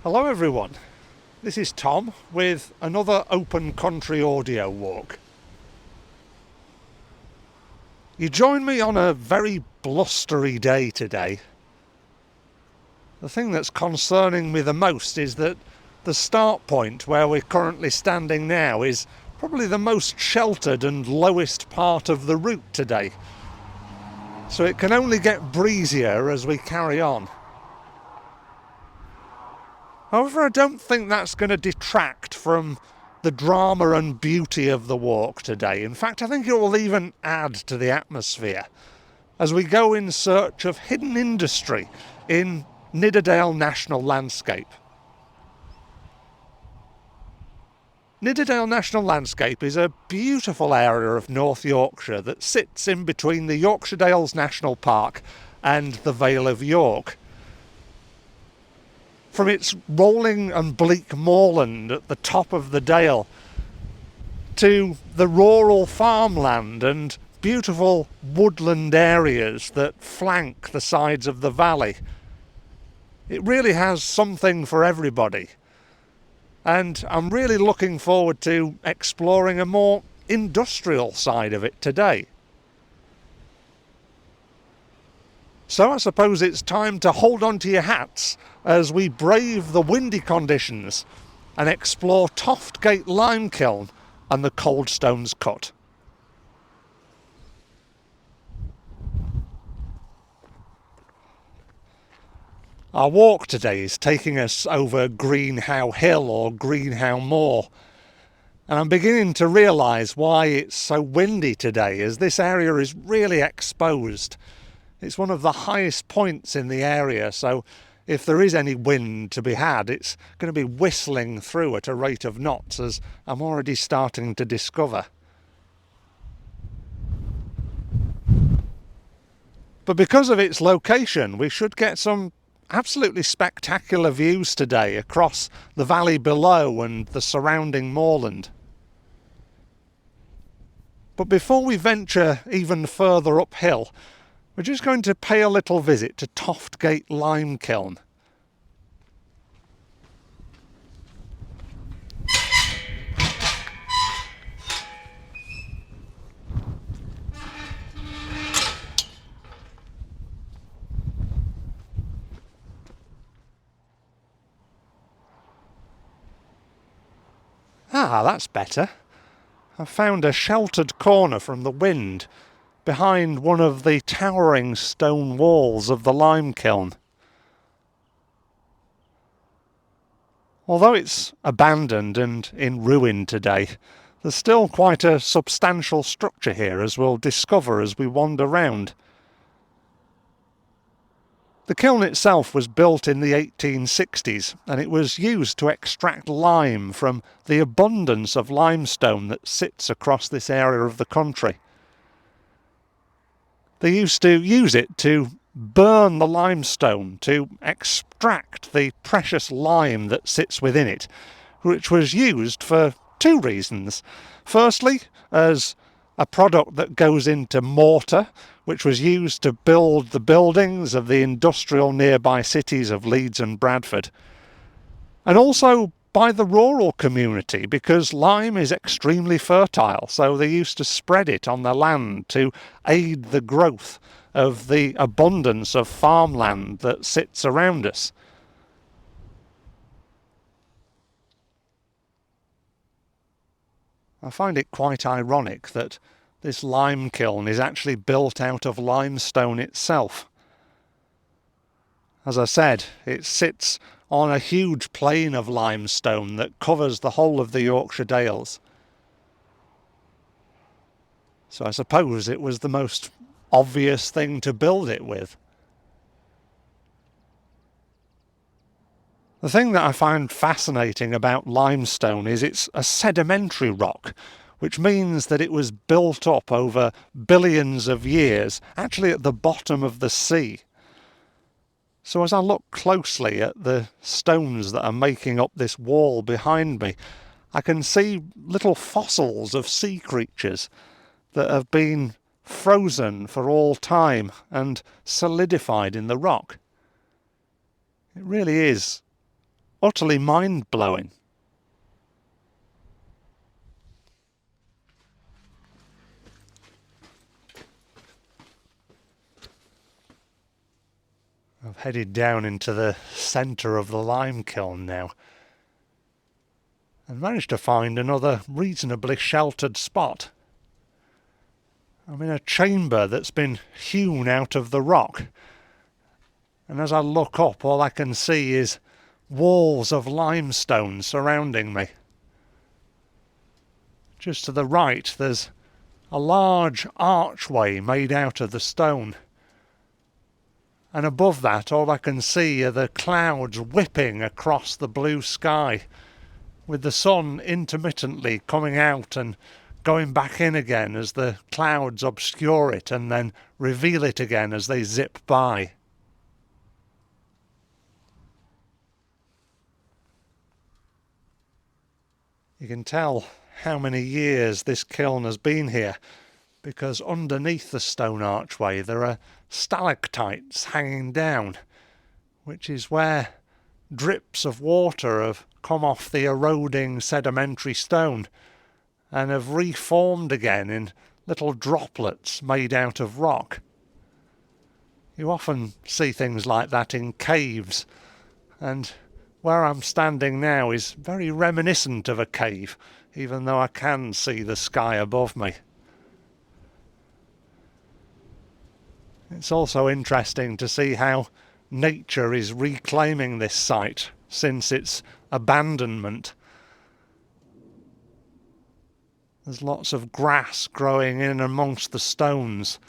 Hello everyone, this is Tom with another open country audio walk. You join me on a very blustery day today. The thing that's concerning me the most is that the start point where we're currently standing now is probably the most sheltered and lowest part of the route today. So it can only get breezier as we carry on. However, I don't think that's going to detract from the drama and beauty of the walk today. In fact, I think it will even add to the atmosphere as we go in search of hidden industry in Nidderdale National Landscape. Nidderdale National Landscape is a beautiful area of North Yorkshire that sits in between the Yorkshire Dales National Park and the Vale of York. From its rolling and bleak moorland at the top of the dale to the rural farmland and beautiful woodland areas that flank the sides of the valley, it really has something for everybody. And I'm really looking forward to exploring a more industrial side of it today. So I suppose it's time to hold on to your hats as we brave the windy conditions and explore Toft Gate Lime Kiln and the Coldstones Cut. Our walk today is taking us over Greenhow Hill or Greenhow Moor, and I'm beginning to realise why it's so windy today, as this area is really exposed. It's one of the highest points in the area, so if there is any wind to be had, it's going to be whistling through at a rate of knots, as I'm already starting to discover. But because of its location, we should get some absolutely spectacular views today across the valley below and the surrounding moorland. But before we venture even further uphill, we're just going to pay a little visit to Toft Gate Lime Kiln. Ah, that's better. I've found a sheltered corner from the wind behind one of the towering stone walls of the lime kiln. Although it's abandoned and in ruin today, there's still quite a substantial structure here, as we'll discover as we wander round. The kiln itself was built in the 1860s, and it was used to extract lime from the abundance of limestone that sits across this area of the country. They used to use it to burn the limestone to extract the precious lime that sits within it, which was used for two reasons. Firstly, as a product that goes into mortar, which was used to build the buildings of the industrial nearby cities of Leeds and Bradford. And also by the rural community, because lime is extremely fertile, so they used to spread it on their land to aid the growth of the abundance of farmland that sits around us. I find it quite ironic that this lime kiln is actually built out of limestone itself. As I said, it sits on a huge plain of limestone that covers the whole of the Yorkshire Dales. So I suppose it was the most obvious thing to build it with. The thing that I find fascinating about limestone is it's a sedimentary rock, which means that it was built up over billions of years, actually at the bottom of the sea. So as I look closely at the stones that are making up this wall behind me, I can see little fossils of sea creatures that have been frozen for all time and solidified in the rock. It really is utterly mind-blowing. I've headed down into the centre of the lime kiln now and managed to find another reasonably sheltered spot. I'm in a chamber that's been hewn out of the rock, and as I look up all I can see is walls of limestone surrounding me. Just to the right there's a large archway made out of the stone, and above that all I can see are the clouds whipping across the blue sky, with the sun intermittently coming out and going back in again as the clouds obscure it and then reveal it again as they zip by. You can tell how many years this kiln has been here, because underneath the stone archway there are stalactites hanging down, which is where drips of water have come off the eroding sedimentary stone and have reformed again in little droplets made out of rock. You often see things like that in caves, and where I'm standing now is very reminiscent of a cave, even though I can see the sky above me. It's also interesting to see how nature is reclaiming this site since its abandonment. There's lots of grass growing in amongst the stones,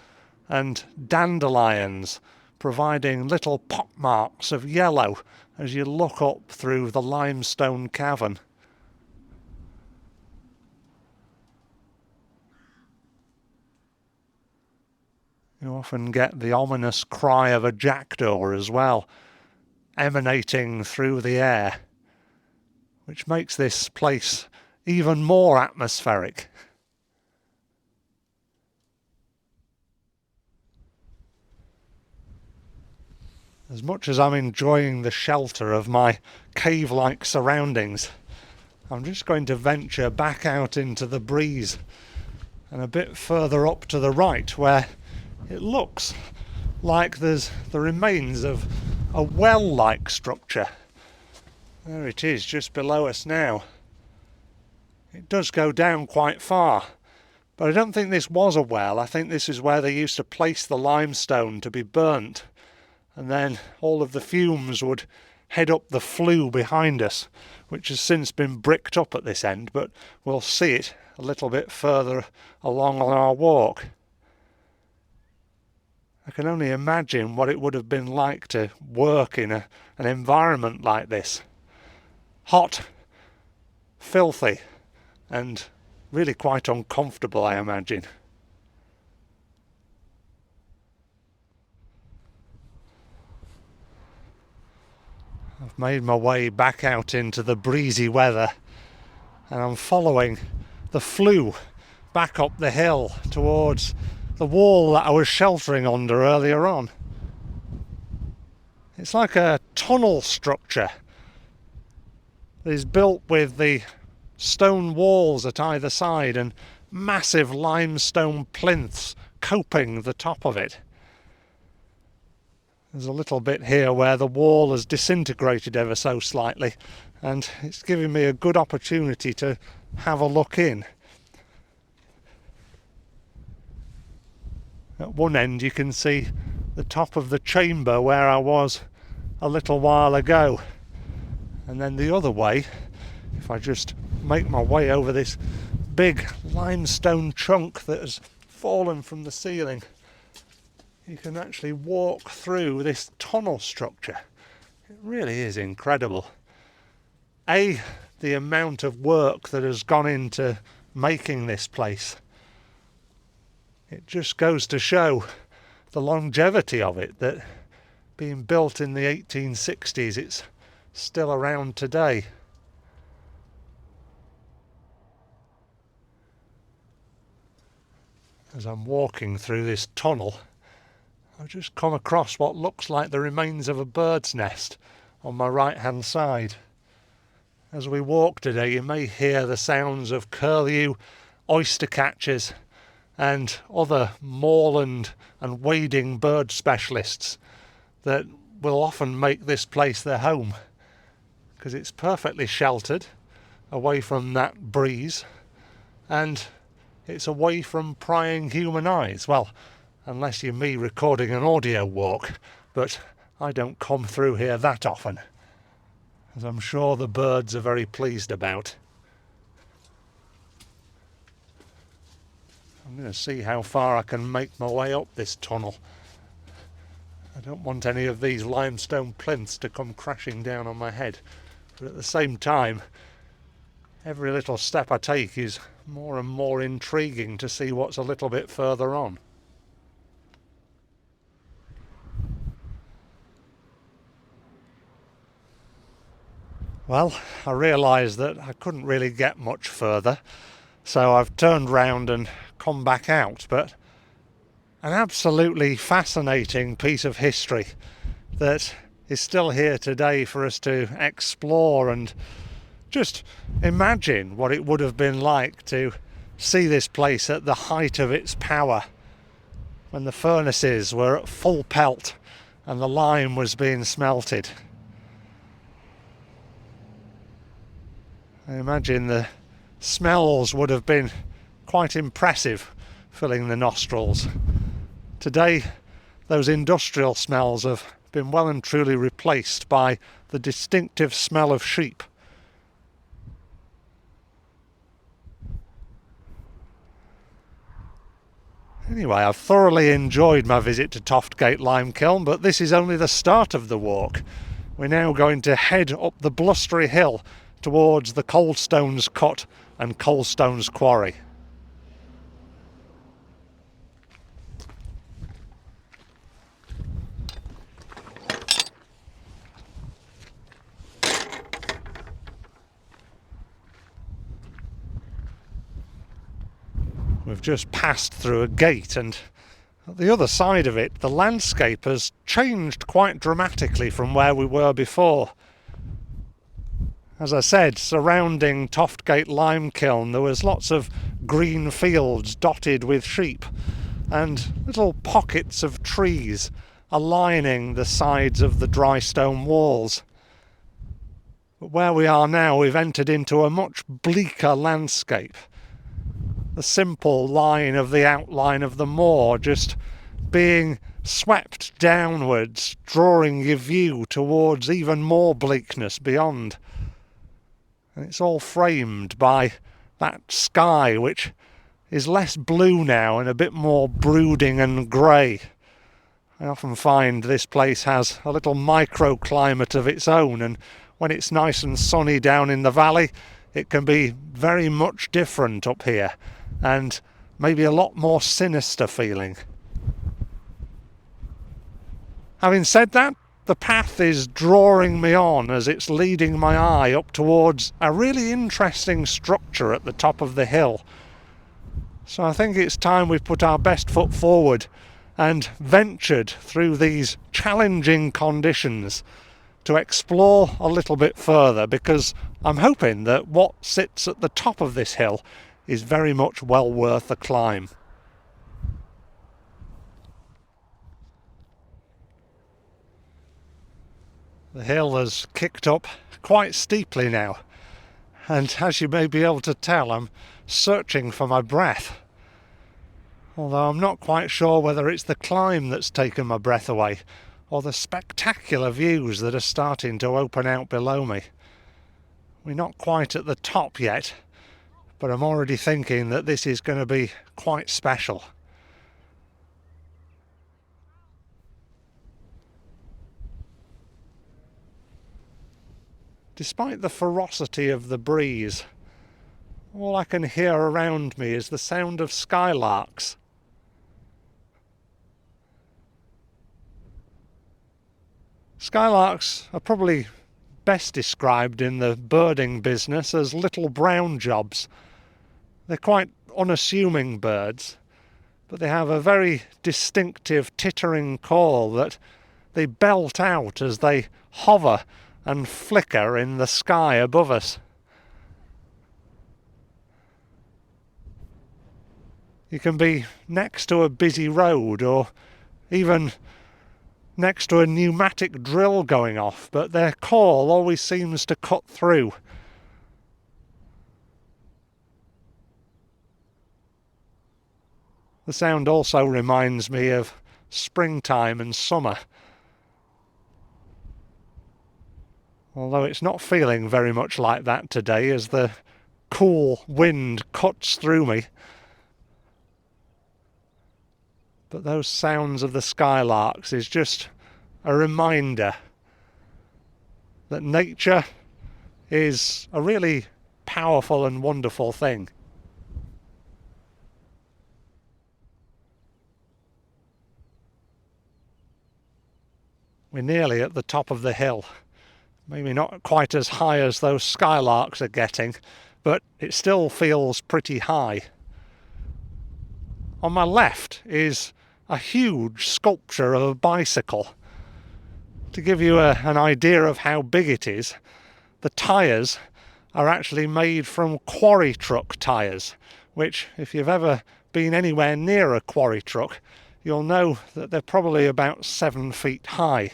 and dandelions providing little pockmarks of yellow as you look up through the limestone cavern. You often get the ominous cry of a jackdaw as well, emanating through the air, which makes this place even more atmospheric. As much as I'm enjoying the shelter of my cave-like surroundings, I'm just going to venture back out into the breeze and a bit further up to the right, where it looks like there's the remains of a well-like structure. There it is, just below us now. It does go down quite far, but I don't think this was a well. I think this is where they used to place the limestone to be burnt, and then all of the fumes would head up the flue behind us, which has since been bricked up at this end, but we'll see it a little bit further along on our walk. I can only imagine what it would have been like to work in an environment like this. Hot, filthy, and really quite uncomfortable, I imagine. I've made my way back out into the breezy weather, and I'm following the flue back up the hill towards the wall that I was sheltering under earlier on. It's like a tunnel structure that is built with the stone walls at either side and massive limestone plinths coping the top of it. There's a little bit here where the wall has disintegrated ever so slightly, and it's giving me a good opportunity to have a look in. At one end you can see the top of the chamber where I was a little while ago, and then the other way, if I just make my way over this big limestone chunk that has fallen from the ceiling, you can actually walk through this tunnel structure. It really is incredible. The amount of work that has gone into making this place. It just goes to show the longevity of it, that being built in the 1860s, it's still around today. As I'm walking through this tunnel, I've just come across what looks like the remains of a bird's nest on my right hand side. As we walk today, you may hear the sounds of curlew, oyster catchers and other moorland and wading bird specialists that will often make this place their home, because it's perfectly sheltered away from that breeze, and it's away from prying human eyes. Well, unless you're me recording an audio walk, but I don't come through here that often, as I'm sure the birds are very pleased about. I'm going to see how far I can make my way up this tunnel. I don't want any of these limestone plinths to come crashing down on my head, but at the same time, every little step I take is more and more intriguing to see what's a little bit further on. Well, I realised that I couldn't really get much further, so I've turned round and come back out, but an absolutely fascinating piece of history that is still here today for us to explore and just imagine what it would have been like to see this place at the height of its power, when the furnaces were at full pelt and the lime was being smelted. I imagine the smells would have been quite impressive, filling the nostrils. Today, those industrial smells have been well and truly replaced by the distinctive smell of sheep. Anyway, I've thoroughly enjoyed my visit to Toft Gate Lime Kiln, but this is only the start of the walk. We're now going to head up the blustery hill towards the Coldstones Cut and Coldstones quarry. We've just passed through a gate, and at the other side of it, the landscape has changed quite dramatically from where we were before. As I said, surrounding Toft Gate Lime Kiln, there was lots of green fields dotted with sheep and little pockets of trees aligning the sides of the dry stone walls. But where we are now, we've entered into a much bleaker landscape. The simple line of the outline of the moor just being swept downwards, drawing your view towards even more bleakness beyond. And it's all framed by that sky, which is less blue now and a bit more brooding and grey. I often find this place has a little microclimate of its own, and when it's nice and sunny down in the valley, it can be very much different up here, and maybe a lot more sinister feeling. Having said that, the path is drawing me on as it's leading my eye up towards a really interesting structure at the top of the hill. So I think it's time we put our best foot forward and ventured through these challenging conditions to explore a little bit further, because I'm hoping that what sits at the top of this hill is very much well worth the climb. The hill has kicked up quite steeply now, and as you may be able to tell, I'm searching for my breath. Although I'm not quite sure whether it's the climb that's taken my breath away, or the spectacular views that are starting to open out below me. We're not quite at the top yet, but I'm already thinking that this is going to be quite special. Despite the ferocity of the breeze, all I can hear around me is the sound of skylarks. Skylarks are probably best described in the birding business as little brown jobs. They're quite unassuming birds, but they have a very distinctive tittering call that they belt out as they hover and flicker in the sky above us. You can be next to a busy road or even next to a pneumatic drill going off, but their call always seems to cut through. The sound also reminds me of springtime and summer. Although it's not feeling very much like that today as the cool wind cuts through me. But those sounds of the skylarks is just a reminder that nature is a really powerful and wonderful thing. We're nearly at the top of the hill. Maybe not quite as high as those skylarks are getting, but it still feels pretty high. On my left is a huge sculpture of a bicycle. To give you an idea of how big it is, the tyres are actually made from quarry truck tyres, which, if you've ever been anywhere near a quarry truck, you'll know that they're probably about 7 feet high.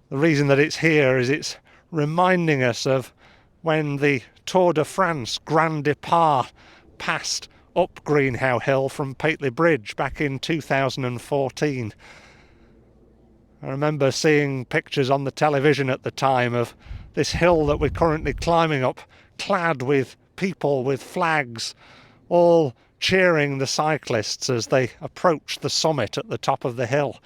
The reason that it's here is it's reminding us of when the Tour de France Grand Depart passed up Greenhow Hill from Pateley Bridge back in 2014. I remember seeing pictures on the television at the time of this hill that we're currently climbing up, clad with people with flags, all cheering the cyclists as they approach the summit at the top of the hill.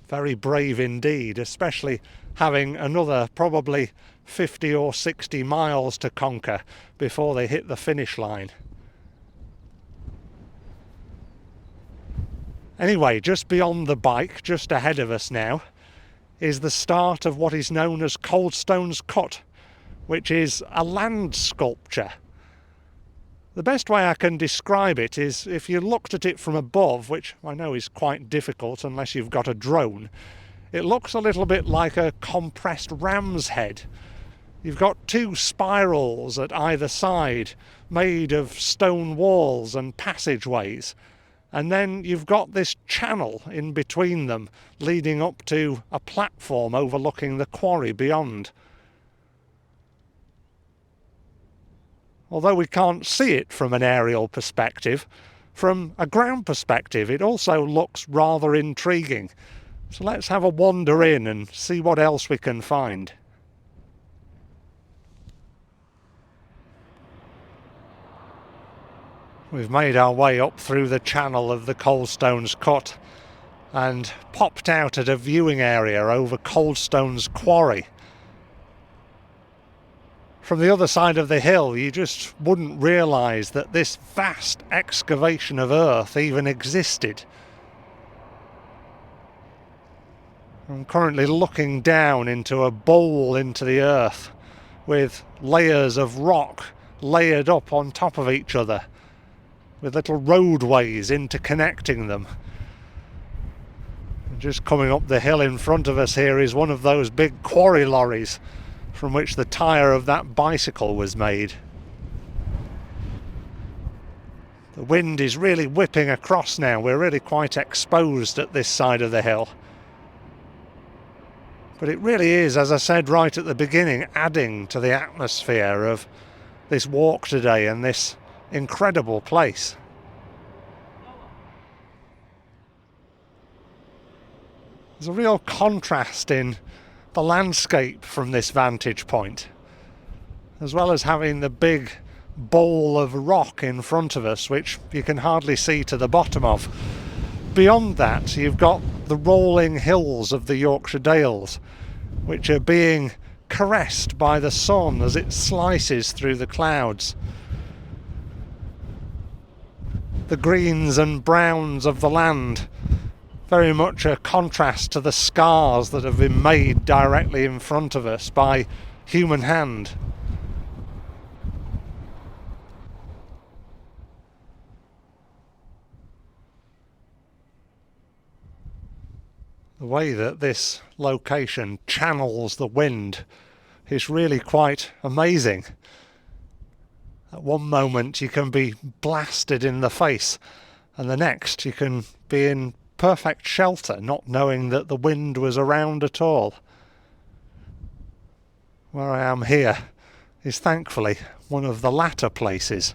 Very brave indeed, especially having another probably 50 or 60 miles to conquer before they hit the finish line. Anyway, just beyond the bike, just ahead of us now, is the start of what is known as Coldstones Cut, which is a land sculpture. The best way I can describe it is if you looked at it from above, which I know is quite difficult unless you've got a drone, it looks a little bit like a compressed ram's head. You've got two spirals at either side made of stone walls and passageways, and then you've got this channel in between them leading up to a platform overlooking the quarry beyond. Although we can't see it from an aerial perspective, from a ground perspective it also looks rather intriguing. So let's have a wander in and see what else we can find. We've made our way up through the channel of the Coldstones Cut and popped out at a viewing area over Coldstones Quarry. From the other side of the hill, you just wouldn't realise that this vast excavation of earth even existed. I'm currently looking down into a bowl into the earth with layers of rock layered up on top of each other, with little roadways interconnecting them. And just coming up the hill in front of us here is one of those big quarry lorries from which the tyre of that bicycle was made. The wind is really whipping across now. We're really quite exposed at this side of the hill. But it really is, as I said right at the beginning, adding to the atmosphere of this walk today and this incredible place. There's a real contrast in the landscape from this vantage point, as well as having the big bowl of rock in front of us, which you can hardly see to the bottom of. Beyond that, you've got the rolling hills of the Yorkshire Dales, which are being caressed by the sun as it slices through the clouds. The greens and browns of the land, very much a contrast to the scars that have been made directly in front of us by human hand. The way that this location channels the wind is really quite amazing. At one moment you can be blasted in the face, and the next you can be in perfect shelter, not knowing that the wind was around at all. Where I am here is thankfully one of the latter places.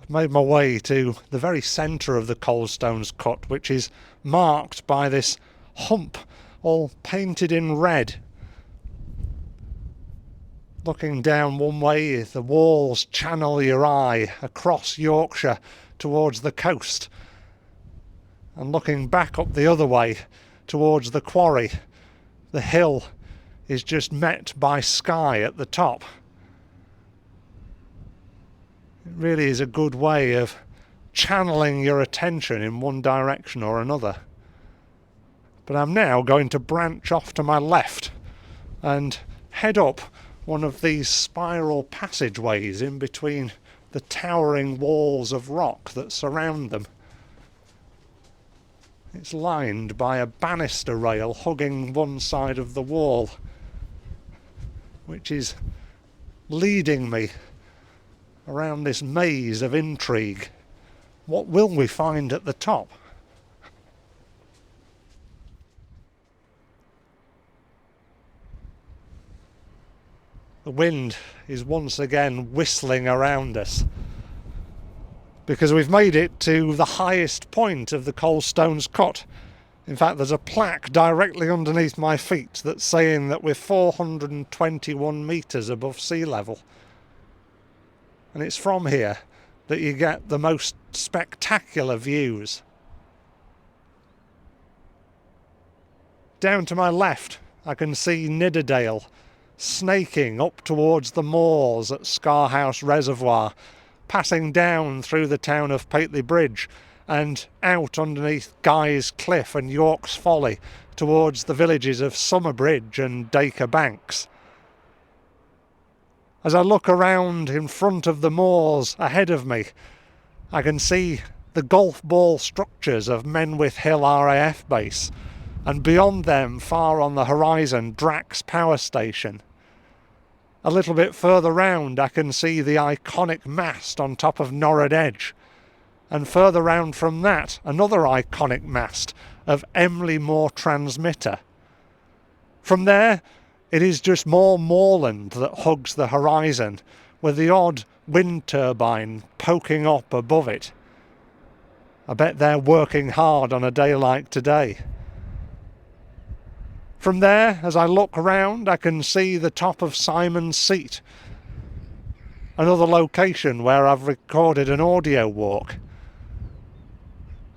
I've made my way to the very centre of the Coldstones Cut, which is marked by this hump all painted in red. Looking down one way, the walls channel your eye across Yorkshire towards the coast, and looking back up the other way towards the quarry, the hill is just met by sky at the top. It really is a good way of channeling your attention in one direction or another. But I'm now going to branch off to my left and head up one of these spiral passageways in between the towering walls of rock that surround them. It's lined by a banister rail hugging one side of the wall, which is leading me around this maze of intrigue. What will we find at the top? The wind is once again whistling around us, because we've made it to the highest point of the Coldstones Cut. In fact, there's a plaque directly underneath my feet that's saying that we're 421 metres above sea level. And it's from here that you get the most spectacular views. Down to my left, I can see Nidderdale snaking up towards the moors at Scarhouse Reservoir, passing down through the town of Pateley Bridge and out underneath Guy's Cliff and York's Folly towards the villages of Summerbridge and Dacre Banks. As I look around in front of the moors ahead of me, I can see the golf ball structures of Menwith Hill RAF base, and beyond them, far on the horizon, Drax Power Station. A little bit further round I can see the iconic mast on top of Norrid Edge, and further round from that another iconic mast of Emley Moor Transmitter. From there it is just more moorland that hugs the horizon, with the odd wind turbine poking up above it. I bet they're working hard on a day like today. From there, as I look around, I can see the top of Simon's Seat, another location where I've recorded an audio walk.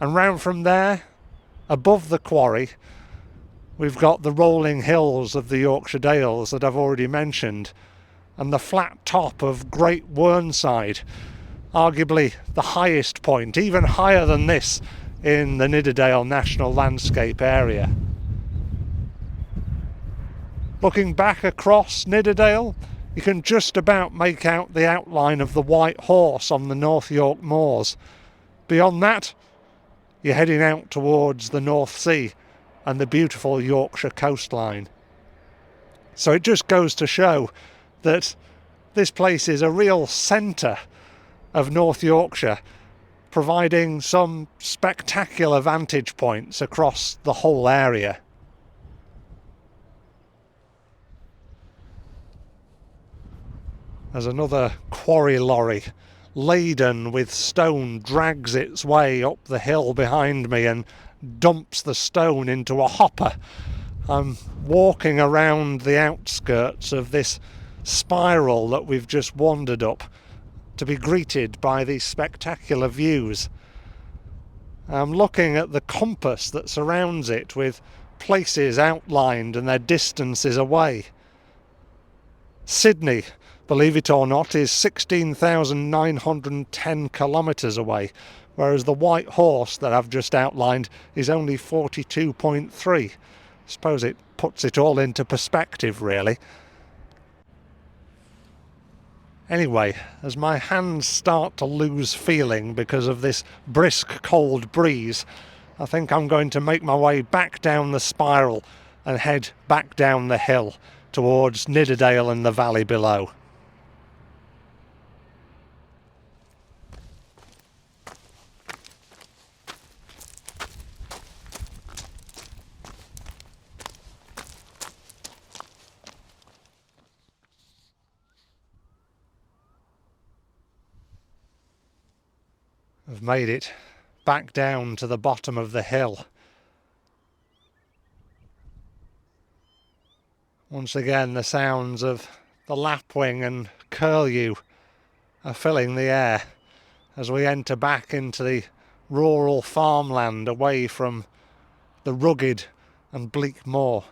And round from there, above the quarry, we've got the rolling hills of the Yorkshire Dales that I've already mentioned, and the flat top of Great Whernside, arguably the highest point, even higher than this, in the Nidderdale National Landscape Area. Looking back across Nidderdale, you can just about make out the outline of the White Horse on the North York moors. Beyond that, you're heading out towards the North Sea and the beautiful Yorkshire coastline. So it just goes to show that this place is a real centre of North Yorkshire, providing some spectacular vantage points across the whole area. As another quarry lorry laden with stone drags its way up the hill behind me and dumps the stone into a hopper. I'm walking around the outskirts of this spiral that we've just wandered up to be greeted by these spectacular views. I'm looking at the compass that surrounds it, with places outlined and their distances away. Sydney, believe it or not, is 16,910 kilometres away, whereas the White Horse that I've just outlined is only 42.3. I suppose it puts it all into perspective, really. Anyway, as my hands start to lose feeling because of this brisk cold breeze, I think I'm going to make my way back down the spiral and head back down the hill towards Nidderdale and the valley below. I've made it back down to the bottom of the hill. Once again, the sounds of the lapwing and curlew are filling the air as we enter back into the rural farmland away from the rugged and bleak moor.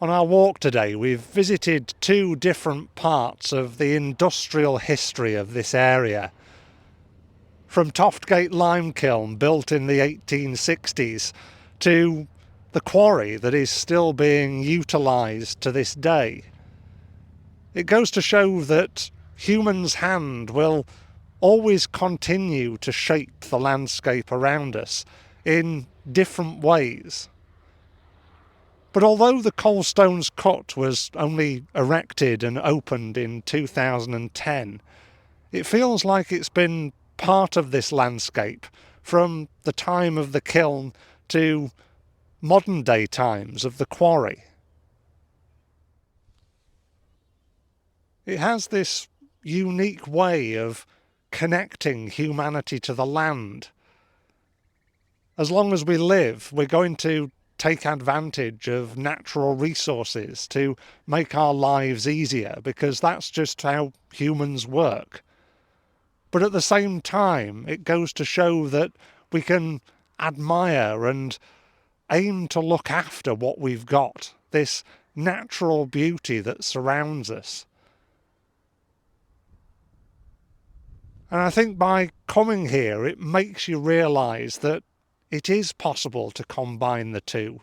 On our walk today, we've visited two different parts of the industrial history of this area. From Toft Gate Lime Kiln, built in the 1860s, to the quarry that is still being utilised to this day. It goes to show that human's hand will always continue to shape the landscape around us in different ways. But although the Coldstones Cut was only erected and opened in 2010, it feels like it's been part of this landscape from the time of the kiln to modern day times of the quarry. It has this unique way of connecting humanity to the land. As long as we live, we're going to take advantage of natural resources to make our lives easier, because that's just how humans work. But at the same time, it goes to show that we can admire and aim to look after what we've got, this natural beauty that surrounds us. And I think by coming here, it makes you realise that it is possible to combine the two,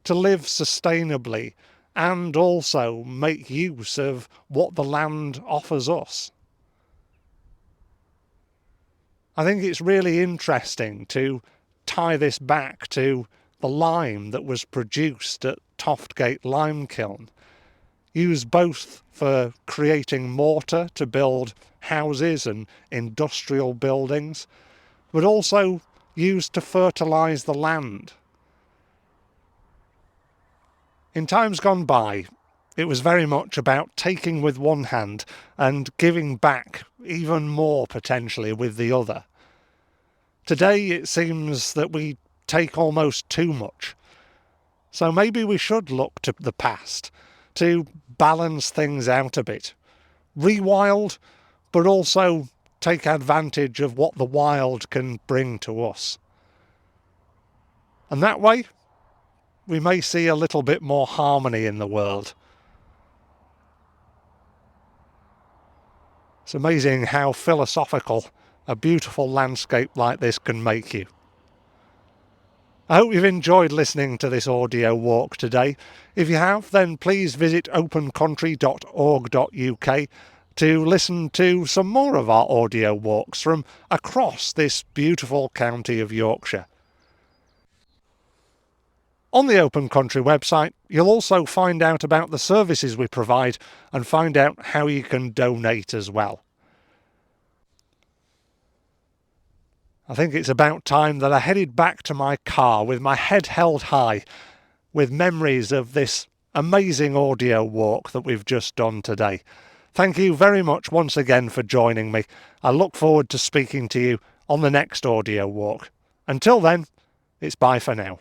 to live sustainably and also make use of what the land offers us. I think it's really interesting to tie this back to the lime that was produced at Toft Gate Lime Kiln, used both for creating mortar to build houses and industrial buildings, but also used to fertilise the land. In times gone by, it was very much about taking with one hand and giving back even more potentially with the other. Today it seems that we take almost too much. So maybe we should look to the past to balance things out a bit. Rewild, but also take advantage of what the wild can bring to us. And that way, we may see a little bit more harmony in the world. It's amazing how philosophical a beautiful landscape like this can make you. I hope you've enjoyed listening to this audio walk today. If you have, then please visit opencountry.org.uk to listen to some more of our audio walks from across this beautiful county of Yorkshire. On the Open Country website, you'll also find out about the services we provide and find out how you can donate as well. I think it's about time that I headed back to my car with my head held high, with memories of this amazing audio walk that we've just done today. Thank you very much once again for joining me. I look forward to speaking to you on the next audio walk. Until then, it's bye for now.